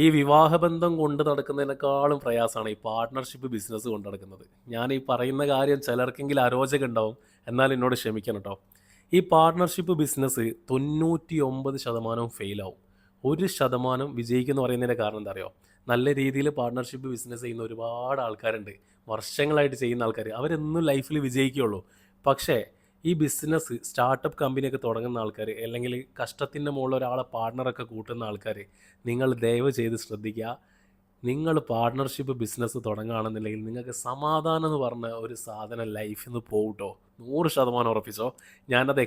ഈ വിവാഹബന്ധം കൊണ്ട് നടക്കുന്നതിനേക്കാളും പ്രയാസമാണ് ഈ പാർട്ട്ണർഷിപ്പ് ബിസിനസ് കൊണ്ട് നടക്കുന്നത്. ഞാൻ ഈ പറയുന്ന കാര്യം ചിലർക്കെങ്കിലും അരോചകം ഉണ്ടാവും. എന്നാൽ എന്നോട് ക്ഷമിക്കണം ട്ടോ. ഈ പാർട്ട്ണർഷിപ്പ് ബിസിനസ് 99% ഫെയിലാവും. 1% വിജയിക്കുമെന്ന് പറയുന്നതിൻ്റെ കാരണം എന്താ അറിയോ? നല്ല രീതിയിൽ പാർട്ട്ണർഷിപ്പ് ബിസിനസ് ചെയ്യുന്ന ഒരുപാട് ആൾക്കാരുണ്ട്. വർഷങ്ങളായിട്ട് ചെയ്യുന്ന ആൾക്കാർ. അവരെന്നും ലൈഫിൽ വിജയിക്കുകയുള്ളൂ. പക്ഷേ ഈ ബിസിനസ് സ്റ്റാർട്ടപ്പ് കമ്പനിയൊക്കെ തുടങ്ങുന്ന ആൾക്കാർ അല്ലെങ്കിൽ കഷ്ടത്തിൻ്റെ മുകളിൽ ഒരാളെ പാർട്ട്ണറൊക്കെ കൂട്ടുന്ന ആൾക്കാർ, നിങ്ങൾ ദയവ് ചെയ്ത് ശ്രദ്ധിക്കുക. നിങ്ങൾ പാർട്ട്ണർഷിപ്പ് ബിസിനസ് തുടങ്ങുകയാണെന്നുണ്ടെങ്കിൽ നിങ്ങൾക്ക് സമാധാനം എന്ന് പറഞ്ഞ ഒരു സാധനം ലൈഫിൽ നിന്ന് പോകും ട്ടോ. 100% ഉറപ്പിച്ചോ. ഞാനത്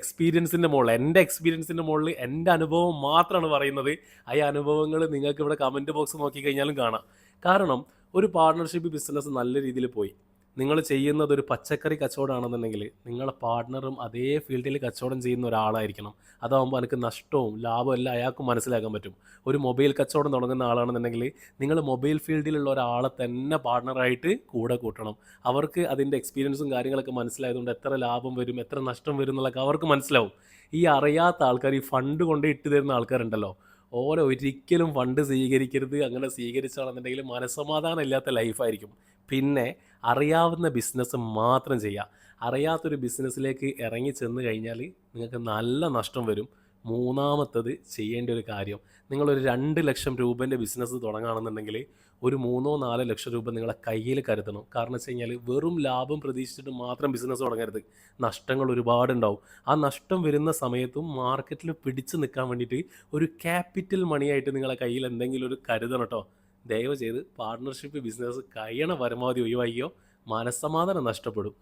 എൻ്റെ എക്സ്പീരിയൻസിൻ്റെ മുകളിൽ എൻ്റെ അനുഭവം മാത്രമാണ് പറയുന്നത്. ആ അനുഭവങ്ങൾ നിങ്ങൾക്ക് ഇവിടെ കമൻറ്റ് ബോക്സ് നോക്കിക്കഴിഞ്ഞാലും കാണാം. കാരണം ഒരു പാർട്ട്ണർഷിപ്പ് ബിസിനസ് നല്ല രീതിയിൽ പോയി. നിങ്ങൾ ചെയ്യുന്നത് ഒരു പച്ചക്കറി കച്ചവടമാണെന്നുണ്ടെങ്കിൽ നിങ്ങളെ പാർട്ട്ണറും അതേ ഫീൽഡിൽ കച്ചവടം ചെയ്യുന്ന ഒരാളായിരിക്കണം. അതാകുമ്പോൾ എനിക്ക് നഷ്ടവും ലാഭവും എല്ലാം അയാൾക്ക് മനസ്സിലാക്കാൻ പറ്റും. ഒരു മൊബൈൽ കച്ചവടം തുടങ്ങുന്ന ആളാണെന്നുണ്ടെങ്കിൽ നിങ്ങൾ മൊബൈൽ ഫീൽഡിലുള്ള ഒരാളെ തന്നെ പാർട്ട്ണറായിട്ട് കൂടെ കൂട്ടണം. അവർക്ക് അതിൻ്റെ എക്സ്പീരിയൻസും കാര്യങ്ങളൊക്കെ മനസ്സിലായതുകൊണ്ട് എത്ര ലാഭം വരും, എത്ര നഷ്ടം വരും എന്നുള്ളതൊക്കെ അവർക്ക് മനസ്സിലാവും. ഈ അറിയാത്ത ആൾക്കാർ, ഈ ഫണ്ട് കൊണ്ട് ഇട്ട് തരുന്ന ആൾക്കാരുണ്ടല്ലോ, ഓരോ ഒരിക്കലും ഫണ്ട് സ്വീകരിക്കരുത്. അങ്ങനെ സ്വീകരിച്ചാണെന്നുണ്ടെങ്കിൽ മനസ്സമാധാനം ഇല്ലാത്ത ലൈഫായിരിക്കും. പിന്നെ അറിയാവുന്ന ബിസിനസ് മാത്രം ചെയ്യുക. അറിയാത്തൊരു ബിസിനസ്സിലേക്ക് ഇറങ്ങി ചെന്ന് കഴിഞ്ഞാൽ നിങ്ങൾക്ക് നല്ല നഷ്ടം വരും. മൂന്നാമത്തത് ചെയ്യേണ്ട ഒരു കാര്യം, നിങ്ങളൊരു 2 ലക്ഷം രൂപേൻ്റെ ബിസിനസ് തുടങ്ങുകയാണെന്നുണ്ടെങ്കിൽ ഒരു 3-4 ലക്ഷം രൂപ നിങ്ങളെ കയ്യിൽ കരുതണം. കാരണം വെച്ച് കഴിഞ്ഞാൽ വെറും ലാഭം പ്രതീക്ഷിച്ചിട്ട് മാത്രം ബിസിനസ് തുടങ്ങരുത്. നഷ്ടങ്ങൾ ഒരുപാടുണ്ടാവും. ആ നഷ്ടം വരുന്ന സമയത്തും മാർക്കറ്റിൽ പിടിച്ചു നിൽക്കാൻ വേണ്ടിയിട്ട് ഒരു ക്യാപിറ്റൽ മണിയായിട്ട് നിങ്ങളെ കയ്യിൽ എന്തെങ്കിലും ഒരു കരുതണം കേട്ടോ. ദയവ് ചെയ്ത് പാർട്ട്ണർഷിപ്പ് ബിസിനസ് കഴിയണ പരമാവധി ഒഴിവാക്കിയോ. മനസ്സമാധാനം നഷ്ടപ്പെടും.